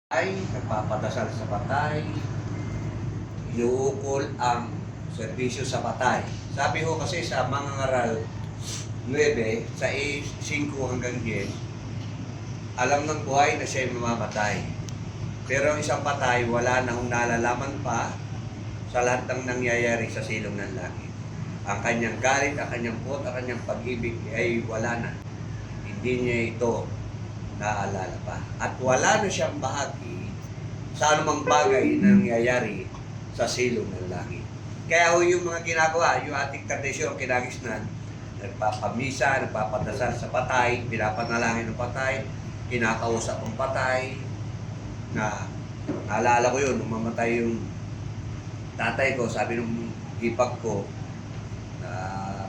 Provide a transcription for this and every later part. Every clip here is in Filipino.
Ay nagpapadasal sa patay, inuukol ang serbisyo sa patay. Sabi ho kasi sa mga ngaral 9, sa 5 hanggang 10, alam ng buhay na siya'y mamamatay. Pero ang isang patay, wala na hong nalalaman pa sa lahat ng nangyayari sa silong ng langit. Ang kanyang galit, ang kanyang puot, ang kanyang pag-ibig ay wala na. Hindi niya ito naalala pa. At wala na siyang bahagi sa anumang bagay na nangyayari sa silong ng langit. Kaya ho yung mga ginagawa, yung ating tradisyon, kinagisnan, nagpapamisa, nagpapadasal sa patay, pinapanalangin ng patay, kinakausap ang patay, na naalala ko yun, nung mamatay yung tatay ko, sabi nung hipag ko, na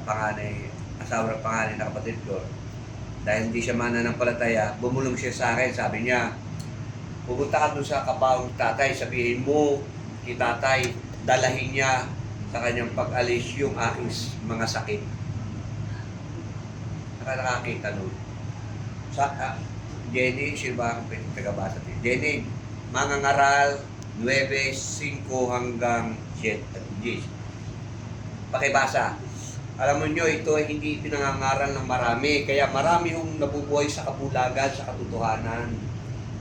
panganay, asawa ng panganay na kapatid ko, dahil hindi siya mananampalataya, bumulong siya sa akin, sabi niya, pupunta ka doon sa kabaong tatay, sabihin mo, kay tatay, dalahin niya sa kanyang pag-alis yung aking mga sakit. Nakakita nun. Jenny, sino ba ang pinagabasa din? Jenny, mga ngaral, 9, 5 hanggang 10. Pakibasa. Alam mo nyo, ito ay hindi pinangangaral ng marami. Kaya marami hong nabubuhay sa kabulagan, sa katotohanan.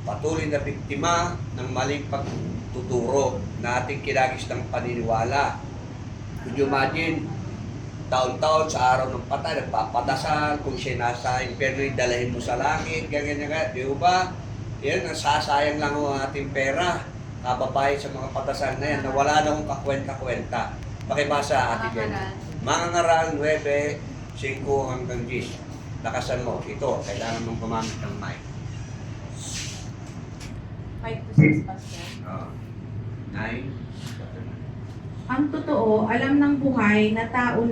Patuloy na biktima ng maling pagtuturo na ating kinagis ng paniniwala. Could you imagine, taon-taon sa araw ng patay, nagpapadasal, kung siya nasa impyerno, dalahin mo sa langit, ganyan. Di ba? Yan, nasasayang lang ang ating pera. Kababayan sa mga padasal na yan, na wala na hong kakwenta-kwenta. Pakibasa, Ate Jen. Mga ngaral, 9, 5 hanggang 10. Lakasan mo. Ito, kailangan mong gumamit ng mic. 5 to 6 Pastor. 9. Ang totoo, alam ng buhay na tao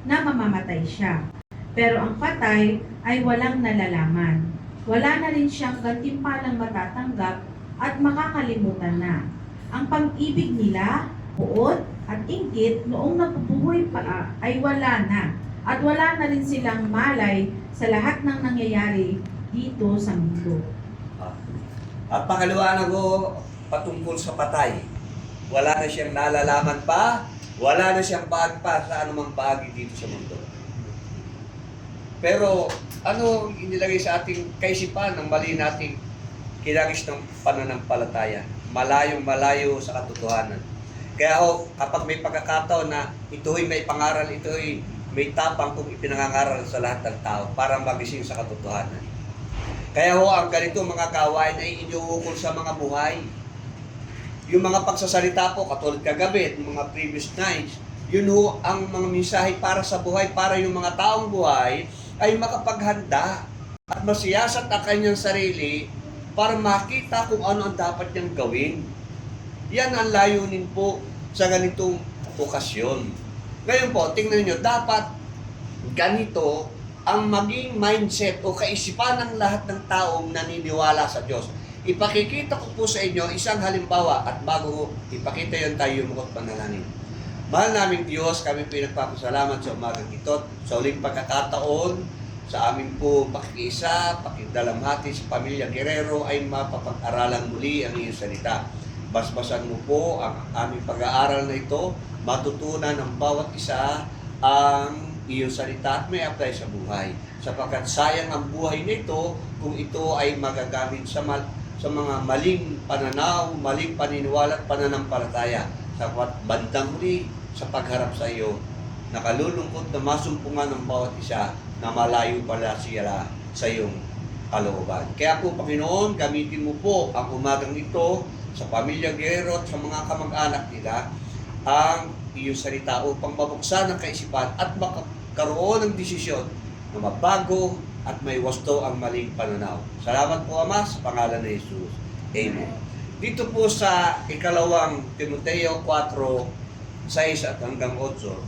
na mamamatay siya. Pero ang patay ay walang nalalaman. Wala na rin siyang gantimpalang matatanggap at makakalimutan na. Ang pag-ibig nila, puot at inggit noong nabubuhay pa ay wala na. At wala na rin silang malay sa lahat ng nangyayari dito sa mundo. At pangalawa ko patungkol sa patay. Wala na siyang nalalaman pa, wala na siyang bahagi pa sa anumang bahagi dito sa mundo. Pero ano inilagay sa ating kaisipan ng mali nating kinagis ng pananampalataya? Malayong-malayo sa katotohanan. Kaya ho, kapag may pagkakataon na ito'y may pangaral, ito'y may tapang kung ipinangangaral sa lahat ng tao para magising sa katotohanan. Kaya ho, ang ganito mga kawain ay iniuukol sa mga buhay. Yung mga pagsasalita po, katulad kagabi, mga previous nights, yun ho ang mga mensahe para sa buhay, para yung mga taong buhay ay makapaghanda at masiyasat ang kanyang sarili para makita kung ano ang dapat niyang gawin. Yan ang layunin po sa ganitong okasyon. Ngayon po, tingnan niyo, dapat ganito ang maging mindset o kaisipan ng lahat ng taong naniniwala sa Diyos. Ipakikita ko po sa inyo isang halimbawa at bago ipakita yun tayo yumukot panalangin. Mahal naming Diyos, kami pinagpapasalamat sa umagang ito sa uling pagkakataon sa aming po pakikiisa, pakidalamhati sa pamilya Guerrero ay mapapag-aralan muli ang iyong salita. Basbasan mo po ang aming pag-aaral na ito, matutunan ng bawat isa ang iyong salita at may apply sa buhay. Sapagkat sayang ang buhay nito kung ito ay magagamit sa mga maling pananaw, maling paniniwala at pananampalataya. Sapagkat bandang huli sa pagharap sa iyo, nakalulungkot na masumpungan ng bawat isa na malayo pala siya sa iyong kalooban. Kaya po, Panginoon, gamitin mo po ang umagang ito sa pamilya Guerrero at sa mga kamag-anak nila ang iyong salita upang mabuksan ang kaisipan at magkaroon ng desisyon na mabago at may wasto ang maling pananaw. Salamat po, Ama, sa pangalan ni Jesus. Amen. Dito po sa ikalawang Timoteo 4:6 at hanggang 8,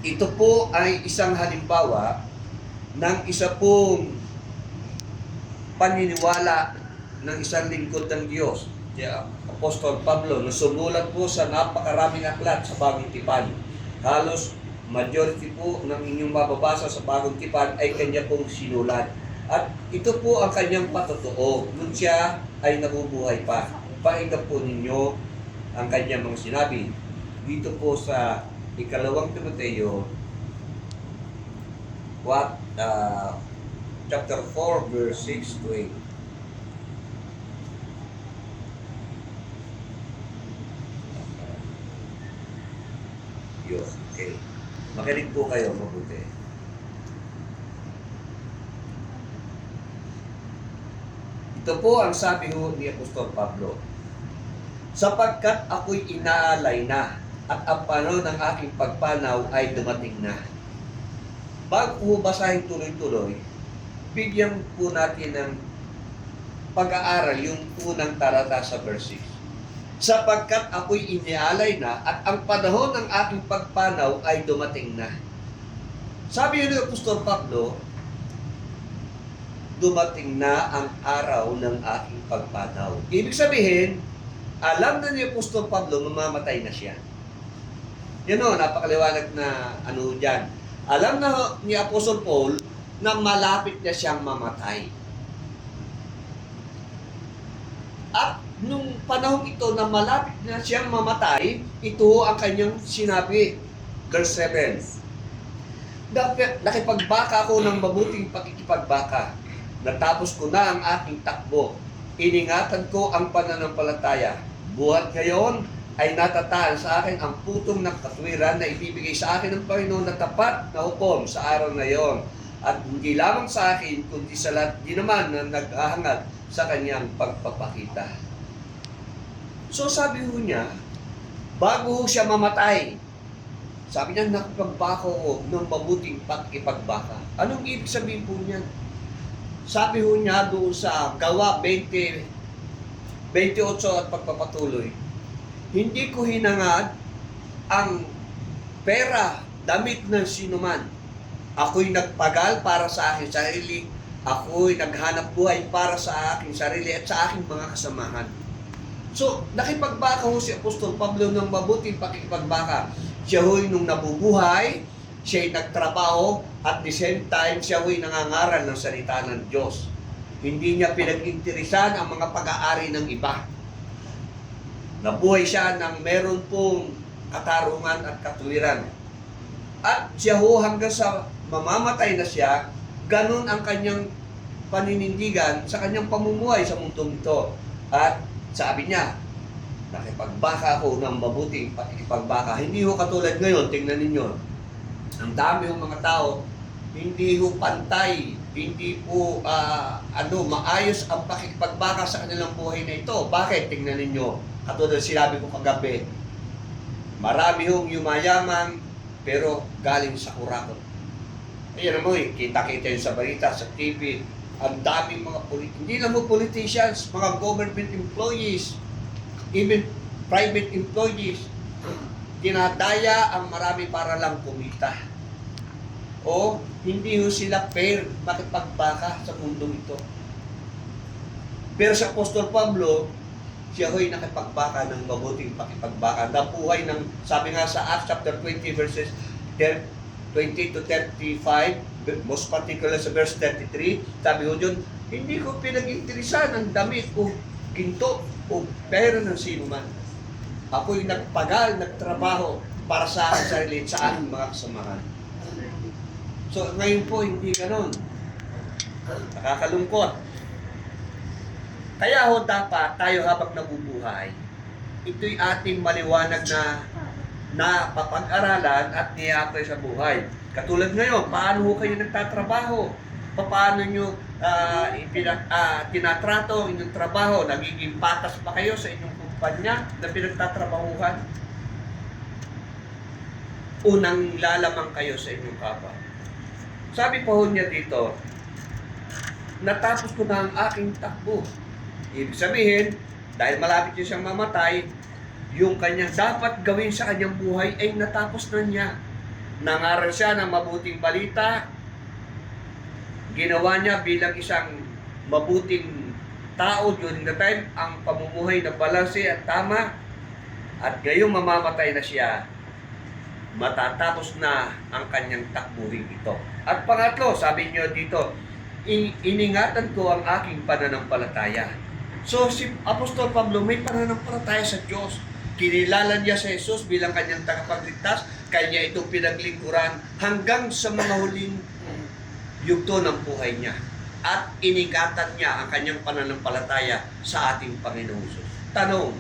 ito po ay isang halimbawa ng isa pong paniniwala ng isang lingkod ng Diyos. Apostol Pablo, na sumulat po sa napakaraming aklat sa Bagong Tipan. Halos majority po ng inyong mababasa sa Bagong Tipan ay kanya pong sinulat. At ito po ang kanyang patotoo nung siya ay nabubuhay pa. Pakinggan po ninyo ang kanyang mga sinabi. Dito po sa ikalawang Timoteo, chapter 4, verse 6 to 8. Yun, okay. Makinig po kayo mabuti. Ito po ang sabi ho ni Apostol Pablo. Sapagkat ako'y inaalay na at ang panahon ng aking pagpanaw ay dumating na. Bago po basahin tuloy-tuloy, bigyan po natin ng pag-aaral yung unang talata sa verse 6. Sapagkat ako'y inialay na at ang panahon ng aking pagpanaw ay dumating na. Sabi ni Apostol Pablo, dumating na ang araw ng aking pagpanaw. Ibig sabihin, alam na ni Apostol Pablo mamamatay na siya. Yan o, napakaliwanag na ano dyan. Alam na ni Apostol Paul na malapit na siyang mamatay. At nung panahon ito na malapit na siyang mamatay, ito ang kanyang sinabi. Verse 7. Nakipagbaka ako ng mabuting pakikipagbaka. Natapos ko na ang aking takbo. Iningatan ko ang pananampalataya. Buhat ngayon ay natataan sa akin ang putong ng katwiran na ibibigay sa akin ng Panginoon na tapat na hukom sa araw na iyon. At hindi lamang sa akin, kundi sa lahat din naman na naghahangad sa kanyang pagpapakita. So sabi ho niya, bago ho siya mamatay, sabi niya, nakipagbaka ko ng mabuting pakikipagbaka. Anong ibig sabihin po niya? Sabi ho niya doon sa Gawa 20, 28 at pagpapatuloy, hindi ko hinangad ang pera, damit ng sinuman. Ako'y nagpagal para sa aking sarili. Ako'y naghanap buhay para sa aking sarili at sa aking mga kasamahan. So, nakipagbaka ho si Apostol Pablo ng mabuting pakikipagbaka. Siya ho'y nung nabubuhay, siya'y nagtrabaho, at the same time, siya ho'y nangangaral ng salita ng Diyos. Hindi niya pinag-interesan ang mga pag-aari ng iba. Nabuhay siya ng meron pong katarungan at katuwiran. At siya ho hanggang sa mamamatay na siya, ganun ang kanyang paninindigan sa kanyang pamumuhay sa mundong ito. At sabi niya, nakipagbaka ako ng mabuting pakikipagbaka. Hindi ho katulad ngayon, tingnan ninyo. Ang dami ng mga tao, hindi ho pantay, hindi po maayos ang pakikipagbaka sa kanilang buhay na ito. Bakit? Tingnan ninyo. Katulad sinabi ko kagabi, marami hong yumayaman, pero galing sa kurakot. Ayan mo, kita-kita yun sa balita, sa TV, ang daming mga hindi lang mo politicians, mga government employees, even private employees, tinadaya ang marami para lang kumita. O hindi ho sila fair makipagbaka sa mundong ito. Pero sa Apostol Pablo, siya ho'y nakipagbaka ng mabuting pakipagbaka. Nabuhay ng, sabi nga sa Acts chapter 20 verses 20 to 35, most particular sa verse 33, sabi ho dyan, hindi ko pinag-interesan ang damit o ginto o pera ng sino man. Ako'y nagpagal, nagtrabaho para sa aking sarili at sa aking mga kasamahan. So ngayon po, hindi ganon. Nakakalungkot. Kaya ho dapat tayo habang nabubuhay, ito'y ating maliwanag na papag-aralan at niyapay sa buhay. Katulad ngayon, paano ho kayo nagtatrabaho? Paano nyo tinatrato ang inyong trabaho? Nagiging patas pa kayo sa inyong kumpanya na pinagtatrabahuhan? Unang lalamang kayo sa inyong kapwa. Sabi po niya dito, natapos ko na ang aking takbo. Ibig sabihin, dahil malapit niya siyang mamatay, yung kanyang dapat gawin sa kanyang buhay ay natapos na niya. Nangaral siya ng mabuting balita, ginawa niya bilang isang mabuting tao during the time, ang pamumuhay na balanse at tama, at ngayong mamamatay na siya, matatapos na ang kanyang takbuhin ito. At pangatlo, sabi niyo dito, iningatan ko ang aking pananampalataya. So si Apostol Pablo may pananampalataya sa Diyos. Kinilala niya sa Jesus bilang kanyang tagapagligtas, kanya itong pinaglingkuran hanggang sa mga huling yugto ng buhay niya. At iningatan niya ang kanyang pananampalataya sa ating Panginoong Jesus. Tanong,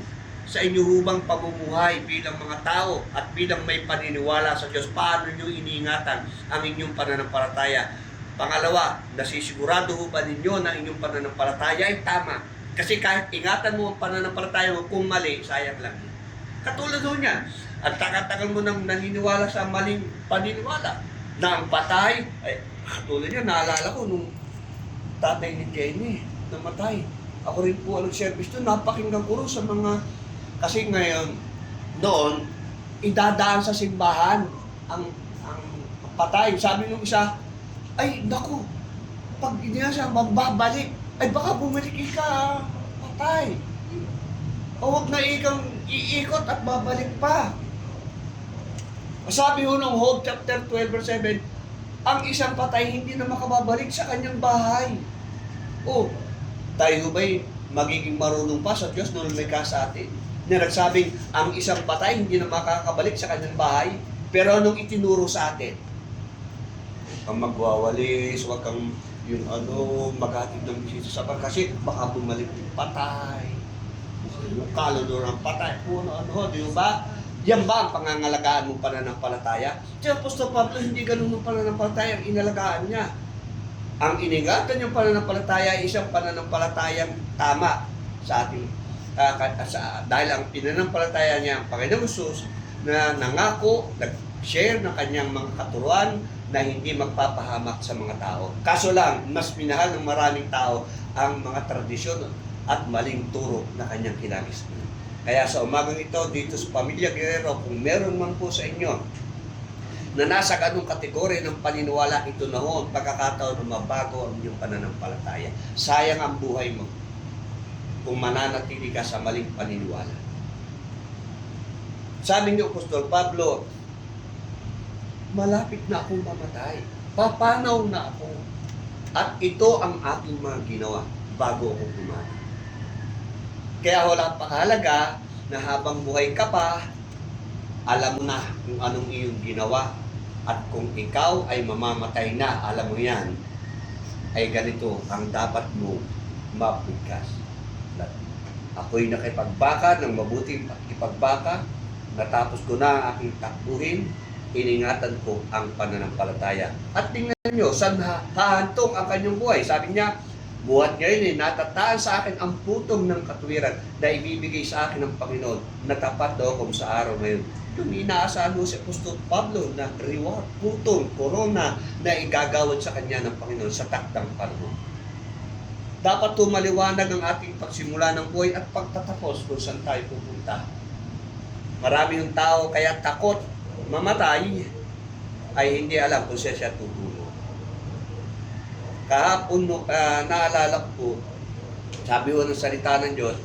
sa inyo hubang pamumuhay bilang mga tao at bilang may paniniwala sa Diyos, paano niyo iniingatan ang inyong pananampalataya? Pangalawa, nasisigurado ho ba ninyo na inyong pananampalataya ay tama? Kasi kahit ingatan mo ang pananampalataya mo, kung mali, sayang lang. Katulad ho niya, at tagal mo nang naniniwala sa maling paniniwala na ang patay, ay katulad niya, naalala ko nung tatay ni Jenny, namatay. Ako rin po service doon, napakinggan ko rin sa mga, kasi ngayon, noon, idadaan sa simbahan ang patay. Sabi nung isa, ay naku, pag hindi na siya mababalik, ay baka bumalik ka, patay. O huwag na ikang iikot at babalik pa. Sabi ho ng Job chapter 12 verse 7, ang isang patay hindi na makababalik sa kanyang bahay. O, tayo ba'y magiging marunong pa sa Diyos nung lumikha sa atin? Na nagsabing, ang isang patay hindi na makakabalik sa kanyang bahay, pero anong itinuro sa atin? Huwag kang magwawalis, huwag kang maghatid ng bisita sa bar, kasi baka bumalik yung patay. Yung kaluluwa ng patay, di ba? Yan ba ang pangangalagaan mong pananampalataya? Si Apostol Pablo, hindi ganun ng pananampalataya ang inalagaan niya. Ang iningatan yung pananampalataya ay isang pananampalatayang tama sa ating dahil ang pinanampalataya niya ang Panginoong Jesus na nangako, nag-share ng kanyang mga katuruan na hindi magpapahamak sa mga tao. Kaso lang, mas minahal ng maraming tao ang mga tradisyon at maling turo na kanyang kinagis. Kaya sa umagang ito, dito sa Pamilya Guerrero, kung meron man po sa inyo na nasa ganung kategorya ng paniniwala, ito na ho ang pagkakataon na mabago ang inyong pananampalataya. Sayang ang buhay mo kung mananatili ka sa maling paniniwala. Sabi ni Apostol Pablo, malapit na akong mamatay. Papanaw na ako. At ito ang aking mga ginawa bago ako pumatay. Kaya wala pakahalaga na habang buhay ka pa, alam mo na kung anong iyong ginawa. At kung ikaw ay mamamatay na, alam mo yan, ay ganito ang dapat mo mapigkas. Ako'y nakipagbaka ng mabuting pakipagbaka, natapos ko na ang aking takbuhin, iningatan ko ang pananampalataya. At tingnan nyo, saan hahantong ang kanyang buhay? Sabi niya, buhat ngayon natataan sa akin ang putong ng katwiran na ibibigay sa akin ng Panginoon na tapat daw kung sa araw ngayon. Yung inaasahan mo si Apostol Pablo na reward, putong, korona na igagawad sa kanya ng Panginoon sa takdang panahon. Dapat tumaliwanag ang ating pagsimula ng buhay at pagtatapos kung saan tayo pupunta. Marami yung tao kaya takot mamatay ay hindi alam kung siya tutulog. Kahapon naalala ko, sabi ko ng salita ng Diyos,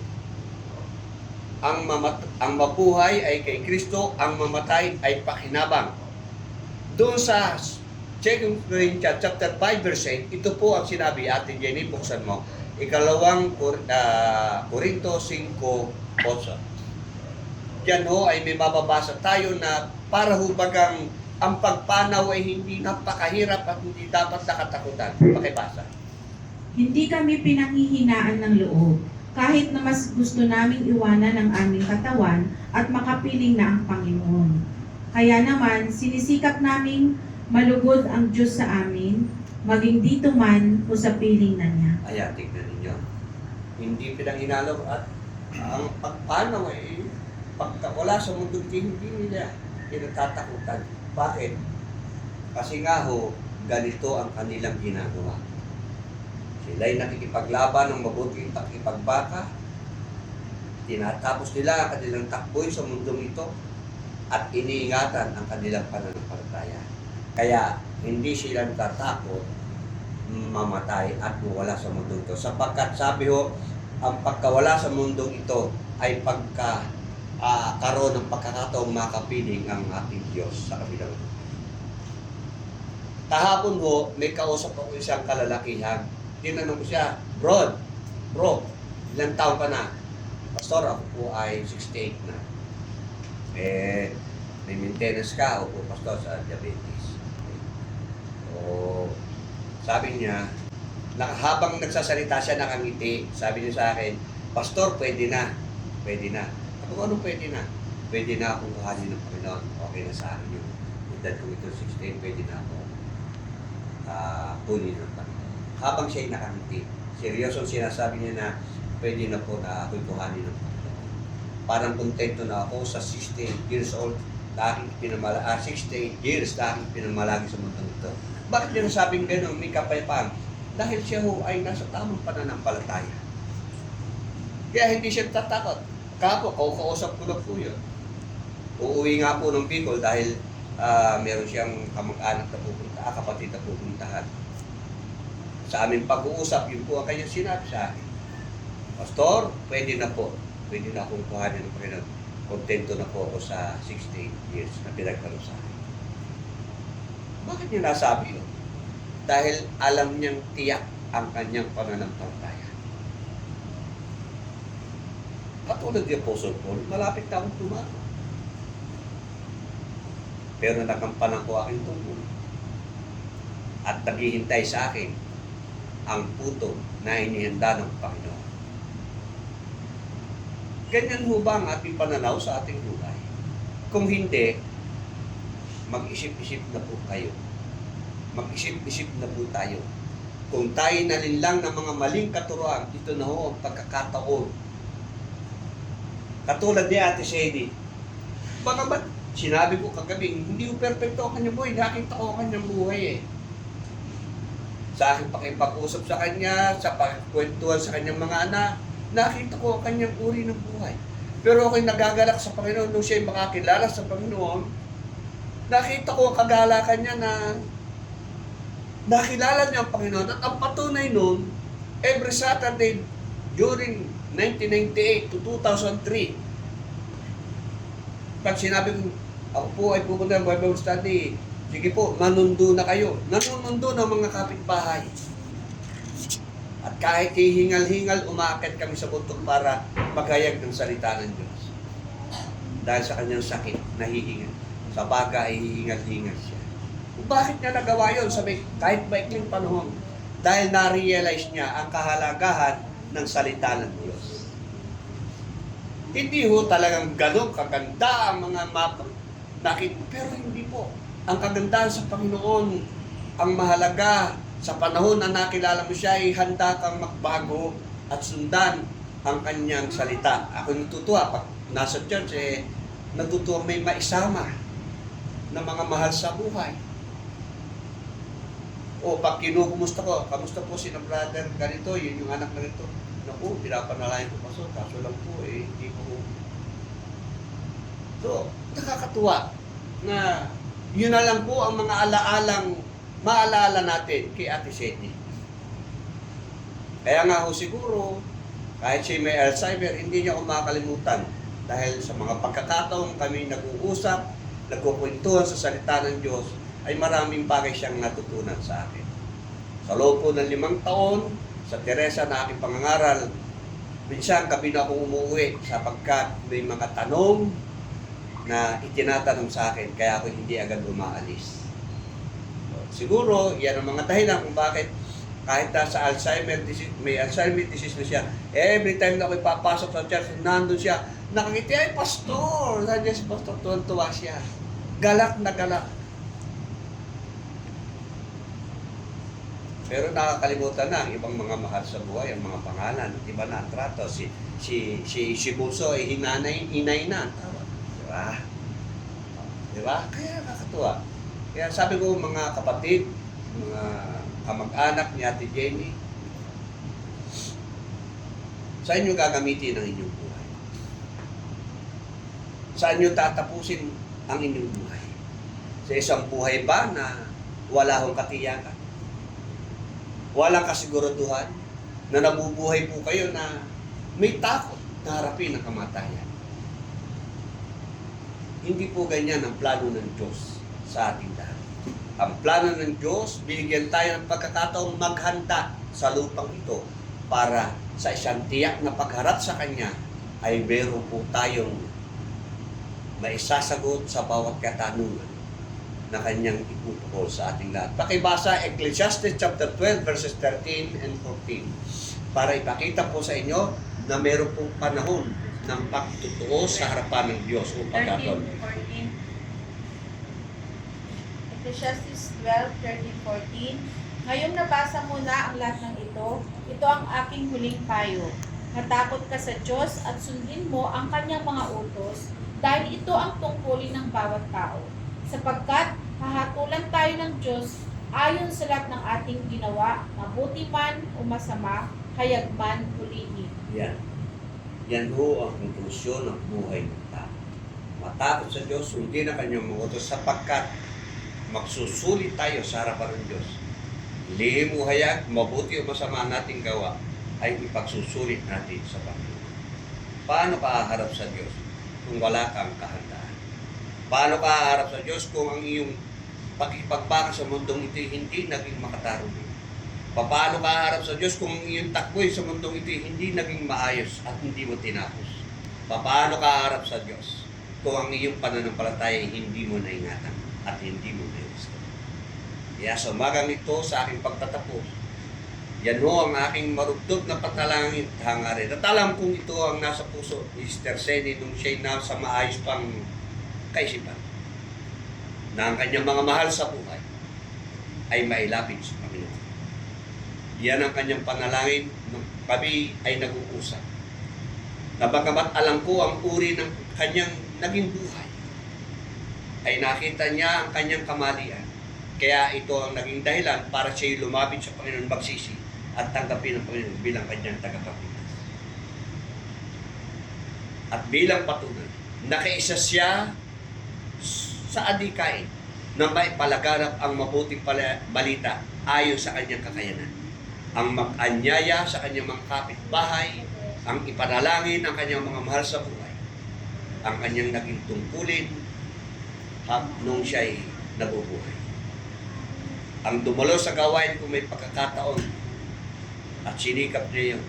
ang mabuhay ay kay Kristo, ang mamatay ay pakinabang. Doon sa 2 Corinthians chapter 5 verse 8, ito po ang sinabi, Ate Jenny, buksan mo. Ikalawang Korinto 5:8. Diyan ho ay may mababasa tayo na para ho bagang ang pagpanaw ay hindi napakahirap at hindi dapat nakatakutan. Pakibasa. Hindi kami pinanghihinaan ng loob, kahit na mas gusto naming iwanan ang aming katawan at makapiling na ang Panginoon. Kaya naman, sinisikap naming malugod ang Diyos sa amin, maging dito man o sa piling na niya. Ayan, tignan ninyo. Hindi pinanghinalaw at ang pagpanaw ay pagka wala sa mundo, hindi nila pinatatakutan. Bakit? Kasi nga ho, ganito ang kanilang ginagawa. Sila'y nakikipaglaban ng mabuting pakipagbaka, tinatapos nila ang kanilang takboy sa mundong ito, at iniingatan ang kanilang pananampalataya. Kaya hindi sila natatakot mamatay at mawala sa mundong ito. Sapagkat sabi ho, ang pagkawala sa mundong ito ay karoon ng pagkakataong makapiling ang ating Diyos sa kabilang. Kahapon ho, may kausap ako isang kalalakihan. Tinanong ko siya, bro, ilang taon ka na? Pastor, ako po ay 68 na. Eh, may maintenance ka? Opo, pastor, sa diabetes. O, sabi niya, habang nagsasalita siya, nakangiti, sabi niya sa akin, pastor, pwede na. Pwede na. Ako, anong pwede na? Pwede na akong kuhanin ng Panginoon. Okay na sa akin yung edad ko ito, 16, pwede na ako kunin ng Panginoon. Habang siya'y nakangiti, seryoso sinasabi niya na pwede na po na ako'y kuhanin ng Panginoon. Parang kontento na ako sa 68 years old, 68 years na aking pinamalagi sa mundong ito. Bakit niya nasabing gano'n? May kapayapaan. Dahil siya ho ay nasa tamang pananampalataya. Kaya hindi siya tatakot. Kapo, kausap ko na po yun. Uuwi nga po ng Bicol dahil meron siyang kamag-anak na pupunta, kapatid na pupuntahan. Sa aming pag-uusap, yun po ang kanyang sinabi sa akin. Pastor, pwede na po. Pwede na akong kuhanin ng Panginoon. Kontento na po ako sa 68 years na pinagkaroon sa akin. Bakit niya nasabi yun? Dahil alam niyang tiyak ang kanyang pananampalataya. Katulad ni Apostle Paul, malapit na akong tumako. Pero nagampanan ko aking tungkol. At naghihintay sa akin ang puto na inihanda ng Panginoon. Ganyan ho ba ang ating pananaw sa ating buhay? Kung hindi, mag-isip-isip na po kayo. Mag-isip-isip na po tayo. Kung tayo nalinlang ng mga maling katuroan, ito na ho ang pagkakataon. Katulad ni Ate Sadie. Baka ba't sinabi ko kagabi, hindi ko perfecto ang kanyang buhay. Nakita ko ang kanyang buhay eh. Sa aking pakipag-usap sa kanya, sa pagkwentuhan sa kanyang mga anak, nakita ko ang kanyang uri ng buhay. Pero ako'y nagagalak sa Panginoon nung siya'y makakilala sa Panginoon. Nakita ko ang kagalakan niya na nakilala niya ang Panginoon. At ang patunay nun, every Saturday during 1998 to 2003, pag sinabi ko, ako po ay pupunta ng Bible study, sige po, manundo na kayo. Nanunundo ng mga kapitbahay. At kahit hihingal-hingal, umaakit kami sa bundok para maghayag ng salita ng Diyos. Dahil sa kanyang sakit, nahihingal. Sa baga ay hihingal-hingal siya. Bakit niya nagawa yun? Sabi, kahit maikling panahon. Dahil na-realize niya ang kahalagahan ng salita ng Diyos. Hindi ho talagang ganun kaganda ang mga mapa. Pero hindi po. Ang kagandahan sa Panginoon, ang mahalaga sa panahon na nakilala mo siya ay handa kang magbago at sundan ang kanyang salita. Ako natutuwa pag nasa church natutuwa may maisama na mga mahal sa buhay. O pag kinukumusta ko, kamusta po si na brother ganito, yun yung anak na ganito. Naku, pinapanalayan ko pa so, kaso lang po hindi ko. So, nakakatuwa na yun na lang po ang mga alaalang maalala natin kay Ate Sadie. Kaya nga ho siguro, kahit siya may Alzheimer, hindi niya ako makakalimutan. Dahil sa mga pagkakataon kami nag-uusap, nagkukwentuhan sa salita ng Diyos, ay maraming bagay siyang natutunan sa akin. Sa loob po ng 5 taon, sa Teresa na aking pangangaral, minsan gabi na akong umuwi sapagkat may mga tanong na itinatanong sa akin, kaya ako hindi agad umaalis. Siguro, yan ang mga dahilan kung bakit kahit sa Alzheimer disease, may Alzheimer disease na siya, every time na ako'y papasok sa church, nandun siya, nakangiti, ay pastor! Nandiyan si pastor, tuwan-tuwa siya. Galak na galak. Pero nakakalimutan na ang ibang mga mahal sa buhay, ang mga pangalan, iba na ang trato. Si Bunso ay inay na. Diba? Diba? Kaya nakakatuwa. Kaya sabi ko mga kapatid, mga kamag-anak ni Ate Jenny, saan nyo gagamitin ang inyong buhay? Saan nyo tatapusin ang inyong buhay? Sa isang buhay ba na wala hong katiyakan? Walang kasiguraduhan na nabubuhay po kayo na may takot na harapin ang kamatayan. Hindi po ganyan ang plano ng Diyos sa ating lahat. Ang plano ng Diyos, binigyan tayo ng pagkakataong maghanda sa lupang ito para sa isang tiyak na pagharap sa Kanya ay meron po tayong maisasagot sa bawat katanungan na Kanyang ipupukol sa ating lahat. Pakibasa Ecclesiastes chapter 12 verses 13 and 14 para ipakita po sa inyo na meron pong panahon ng pagtotoo sa harapan ng Diyos o 13, pagkakon. 14. Ecclesiastes 12, 13, 14. Ngayong nabasa mo na ang lahat ng ito ang aking huling payo. Matakot ka sa Diyos at sundin mo ang kanyang mga utos dahil ito ang tungkulin ng bawat tao. Sapagkat hahatulan tayo ng Diyos ayon sa lahat ng ating ginawa, mabuti man o masama, hayag man hulihin. Yan. Yan ho ang konklusyon ng buhay ng tao. Matakot sa Diyos, sundin ang kanyang mga utos sapagkat magsusulit tayo sa harapan ng Diyos. Lihim o hayag, mabuti o masama nating gawa, ay ipagsusulit natin sa Panginoon. Paano ka haharap sa Diyos kung wala kang kahandaan? Paano ka haharap sa Diyos kung ang iyong pakipagbaka sa mundong ito hindi naging makatarungan? Paano ka haharap sa Diyos kung ang iyong takboy sa mundong ito hindi naging maayos at hindi mo tinapos? Paano ka haharap sa Diyos kung ang iyong pananampalataya ay hindi mo naingatan at hindi mo naiwasto? Kaya sa umagang ito, sa aking pagtatapos, yan ho ang aking marugtog na patalangin at hangarin. At alam kong ito ang nasa puso ni Sister Seni nung siya'y nasa maayos pang kaisipan na ang kanyang mga mahal sa buhay ay mailapit sa Panginoon. Yan ang kanyang panalangin nung kami ay nag-uusap. Na bagamat alam ko ang uri ng kanyang naging buhay, ay nakita niya ang kanyang kamalian. Kaya ito ang naging dahilan para siya lumapit sa Panginoon, magsisi at tanggapin ang Panginoon bilang kanyang tagapagligtas. At bilang patunay, nakaisa siya sa adikain na maipalaganap ang mabuting balita ayon sa kanyang kakayanan. Ang mag-anyaya sa kanyang mga kapitbahay, ang ipanalangin ang kanyang mga mahal sa buhay, ang kanyang naging tungkulin nung siya'y nabubuhay. Ang dumalo sa gawain kung may pagkakataon at sinikap niya yun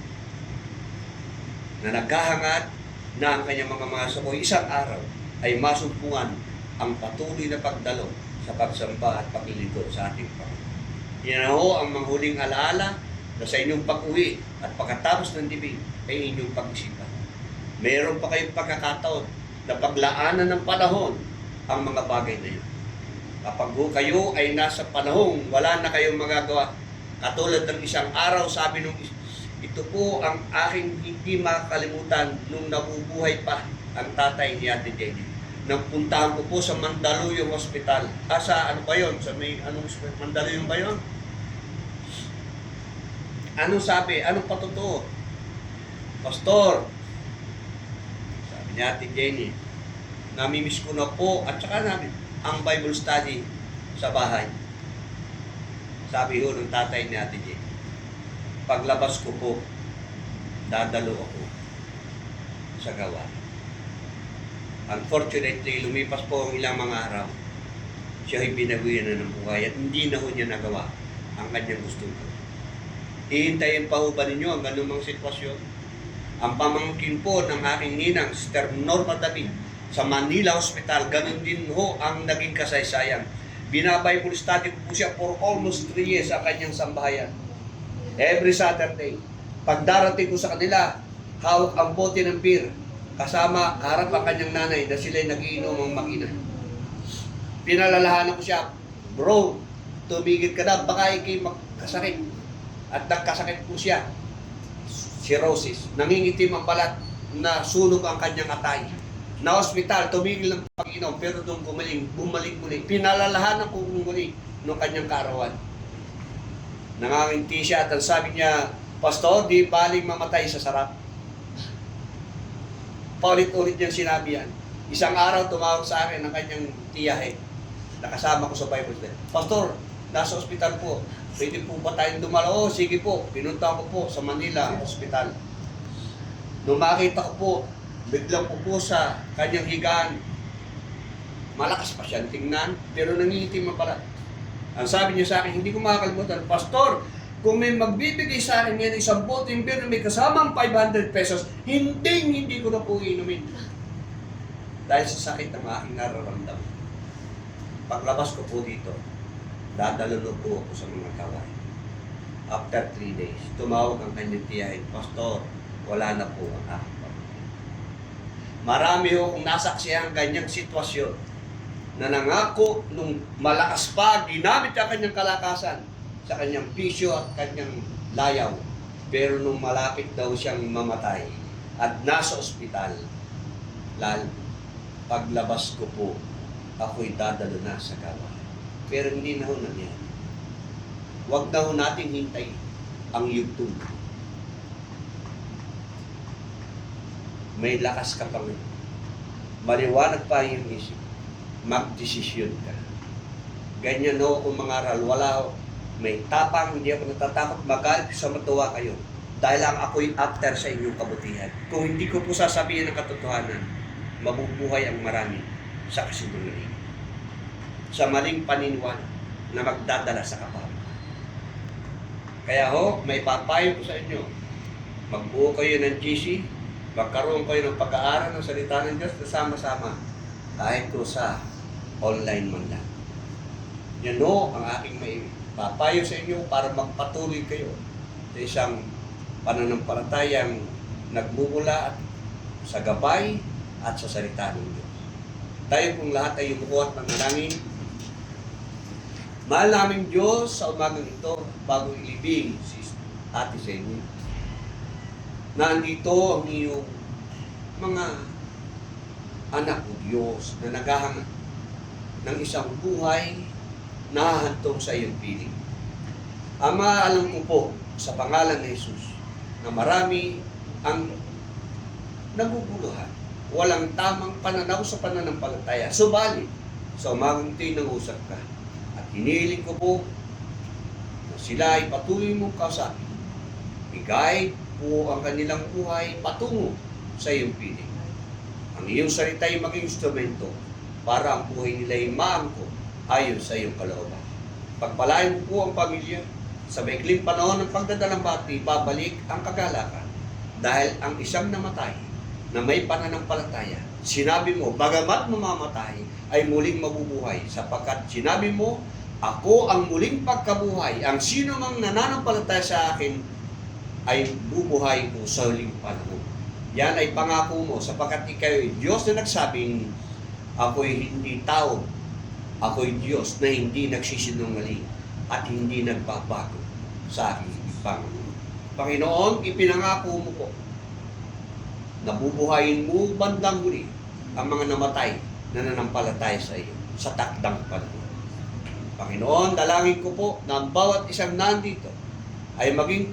na naghahangad na ang kanyang mga maso isang araw ay masumpungan ang patuloy na pagdalo sa pagsamba at paglilingkod sa ating Panginoon. Yan ho ang mga huling alaala na sa inyong pag-uwi at pagkatapos ng dibi ay inyong pag-isipan. Meron pa kayong pagkakataon na paglaanan ng panahon ang mga bagay na yun. Kapag kayo ay nasa panahong wala na kayong magagawa, katulad ng isang araw, sabi nung ito po ang aking hindi makakalimutan nung nabubuhay pa ang tatay ni Ate Jenny. Nang puntahan ko po sa Mandaluyong Hospital. Sa ano ba yun? Sa may anong Mandaluyong ba yun? Anong sabi? Anong patotoo? Pastor, sabi ni Ate Jenny, namimiss ko na po at saka namin ang Bible study sa bahay. Sabi ho ng tatay ni Ate Jenny, paglabas ko po, dadalo ako sa gawa. Unfortunately, lumipas po ang ilang mga araw. Siya ay binawian na ng buhay at hindi na ho niya nagawa ang kanyang gustong gawin. Hihintayin pa ho ba ninyo ang ganung sitwasyon? Ang pamangkin po ng aking ninang, Sister Norma David, sa Manila Hospital, ganun din ho ang naging kasaysayan. Binabible study ko po siya for almost 3 years sa kanyang sambahayan. Every Saturday. Pag darating ko sa kanila, hawak ang bote ng beer. Kasama, kaharap ang kanyang nanay na sila'y nagiinom ang mag-ina. Pinalalahanan ko siya, bro, tumigil ka na, baka ikay magkasakit. At nagkasakit po siya. Cirrhosis. Nangingitim ang balat na sunog ang kanyang atay. Na hospital, tumigil ng pag-inom, pero nung bumalik muli, pinalalahanan ko muli nung kanyang kaarawan. Nanganginti siya at ang sabi niya, Pastor, di baling mamatay sa sarap. Paulit-ulit niyang sinabi yan. Isang araw tumawag sa akin ng kanyang tiyahe. Nakasama ko sa Bible study. Pastor, nasa ospital po. Pwede po ba tayong dumalo? Sige po. Pinunta ko po sa Manila Hospital. Nung makita ko po, biglang po sa kanyang higaan. Malakas pa siyang tingnan, pero nangingitim ang balat. Ang sabi niya sa akin, hindi ko makakalimutan, Pastor, kung may magbibigay sa akin ngayon isang boteng beer na may kasamang 500 pesos, hindi ko na po inumin. Dahil sa sakit ng aking nararamdaman. Paglabas ko po dito, dadalalo po ako sa mga kawain. After 3 days, tumawag ang kanyang tiyahin, Pastor, wala na po ang aking pamilya. Marami ho kung nasaksihan ang kanyang sitwasyon na nangako nung malakas pa, ginamit ang kanyang kalakasan sa kanyang bisyo at kanyang layaw. Pero nung malapit daw siyang mamatay at nasa ospital, paglabas ko po, ako'y dadalo na sa gawa. Pero hindi na ho nangyari. Huwag na ho natin hintay ang yugtong. May lakas ka pa ngayon. Maliwanag pa yung isip. Magdesisyon ka. Ganyan ho kung mangaral. Wala ho. May tapang, hindi ako natatakot. Magalit sa matuwa kayo. Dahil lang ako'y after sa inyong kabutihan. Kung hindi ko po sasabihin ang katotohanan, mabubuhay ang marami sa kasinungalingan. Sa maling paniniwala na magdadala sa kapal. Kaya ho, may papayo ko sa inyo. Magbuo kayo ng GC, magkaroon kayo ng pag-aaral ng salita ng Diyos na sama-sama kahit ko sa online man lang. Yan ho ang aking may papayo sa inyo para magpatuloy kayo sa isang pananampalatayang nagmumula sa gabay at sa salita ng Diyos. Tayo pong lahat ay yumukuha at manalangin. Mahal namin Diyos sa umagang ito, bago ilibing si Ate sa inyo. Nandito ang iyong mga anak o Diyos na naghahanap ng isang buhay na hahantong sa iyong piling. Ama, alam ko po sa pangalan ni Jesus na marami ang naguguluhan. Walang tamang pananaw sa pananampalataya. Subalit, sa umagang ito'y nangusap ka. At hinihiling ko po na sila ay patuloy mong kausapin. I-guide po ang kanilang buhay patungo sa iyong piling. Ang iyong salita ay maging instrumento para ang buhay nila ay maangkot ayon sa iyong kalooban. Pagpalain mo po ang pamilya sa maikling panahon ng pagdadalambati, babalik ang kagalakan dahil ang isang namatay na may pananampalataya, sinabi mo, bagamat mamamatay, ay muling mabubuhay sapagkat sinabi mo, ako ang muling pagkabuhay. Ang sino mang nananampalataya sa akin ay bubuhay ko sa huling panahon. Yan ay pangako mo sapagkat ikaw ay Diyos na nagsabing, ako'y hindi tao, ako'y Diyos na hindi nagsisinungaling at hindi nagbabago sa aking Panginoon. Panginoon, ipinangako mo po na bubuhayin mo bandang huli ang mga namatay na nanampalataya sa iyo sa takdang panahon. Panginoon, dalangin ko po na ang bawat isang nandito ay maging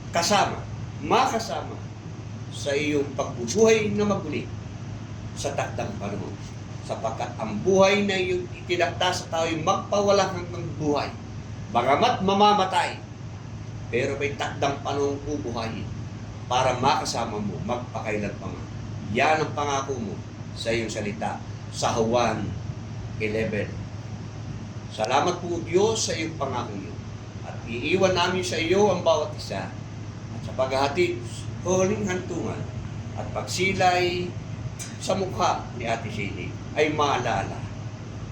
kasama, makasama sa iyong pagbubuhay na maguli sa takdang panahon. Sapagkat ang buhay na iyong itinakda sa tao ay magpawalang hanggang buhay. Bagamat mamamatay, pero may takdang panahon bubuhayin para makasama mo, magpakailan pa man. Yan ang pangako mo sa iyong salita sa Juan 11. Salamat po Diyos sa iyong pangako yun. At iiwan namin sa iyo ang bawat isa. At sa paghahatid, huling hantungan at pagsilay sa mukha ni Ate Shady ay maalala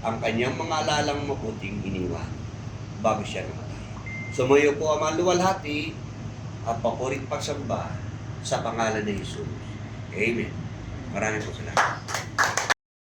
ang kanyang mga alalang mabuting iniwan bago siya namatay. Sumayo po ang mga luwalhati at papurit pagsamba sa pangalan ni Jesus. Amen. Maraming po salamat.